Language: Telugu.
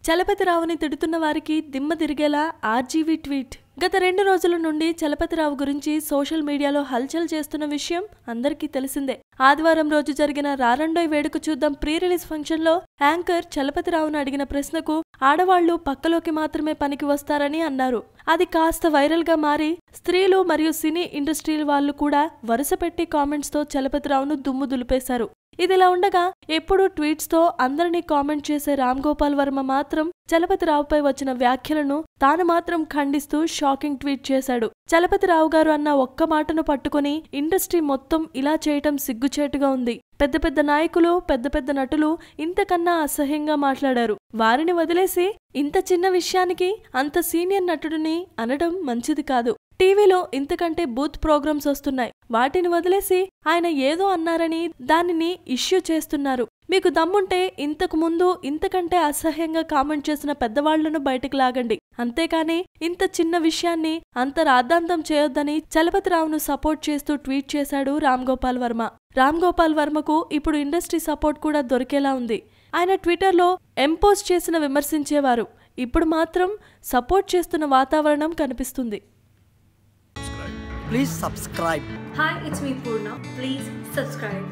చలపతిరావుని తిడుతున్న వారికి దిమ్మ తిరిగేలా ఆర్జీవీ ట్వీట్. గత 2 రోజుల నుండి చలపతిరావు గురించి సోషల్ మీడియాలో హల్చల్ చేస్తున్న విషయం అందరికీ తెలిసిందే. ఆదివారం రోజు జరిగిన రారండోయ్ వేడుక చూద్దాం ప్రీ రిలీజ్ ఫంక్షన్ లో యాంకర్ చలపతిరావును అడిగిన ప్రశ్నకు ఆడవాళ్లు పక్కలోకి మాత్రమే పనికి వస్తారని అన్నారు. అది కాస్త వైరల్ గా మారి స్త్రీలు మరియు సినీ ఇండస్ట్రీ వాళ్ళు కూడా వరుసపెట్టి కామెంట్స్ తో చలపతిరావును దుమ్ము దులిపేశారు. ఇదిలా ఉండగా ఎప్పుడూ ట్వీట్స్ తో అందరినీ కామెంట్ చేసే రామ్ గోపాల్ వర్మ మాత్రం చలపతిరావుపై వచ్చిన వ్యాఖ్యలను తాను మాత్రం ఖండిస్తూ షాకింగ్ ట్వీట్ చేశాడు. చలపతిరావు గారు అన్న ఒక్క మాటను పట్టుకుని ఇండస్ట్రీ మొత్తం ఇలా చేయటం సిగ్గుచేటుగా ఉంది. పెద్ద పెద్ద నాయకులు, పెద్ద పెద్ద నటులు ఇంతకన్నా అసహ్యంగా మాట్లాడారు. వారిని వదిలేసి ఇంత చిన్న విషయానికి అంత సీనియర్ నటుడిని అనడం మంచిది కాదు. టీవీలో ఇంతకంటే బూత్ ప్రోగ్రామ్స్ వస్తున్నాయి. వాటిని వదిలేసి ఆయన ఏదో అన్నారని దానిని ఇష్యూ చేస్తున్నారు. మీకు దమ్ముంటే ఇంతకు ముందు ఇంతకంటే అసహ్యంగా కామెంట్ చేసిన పెద్దవాళ్లను బయటకు లాగండి. అంతేకాని ఇంత చిన్న విషయాన్ని అంత రాద్ధాంతం చేయొద్దని చలపతిరావును సపోర్ట్ చేస్తూ ట్వీట్ చేశాడు రామ్ గోపాల్ వర్మ. రామ్ గోపాల్ వర్మకు ఇప్పుడు ఇండస్ట్రీ సపోర్ట్ కూడా దొరికేలా ఉంది. ఆయన ట్విట్టర్లో ఎంపోజ్ చేసిన విమర్శించేవారు. ఇప్పుడు మాత్రం సపోర్ట్ చేస్తున్న వాతావరణం కనిపిస్తుంది. Please subscribe. Hi, it's me Purna. Please subscribe.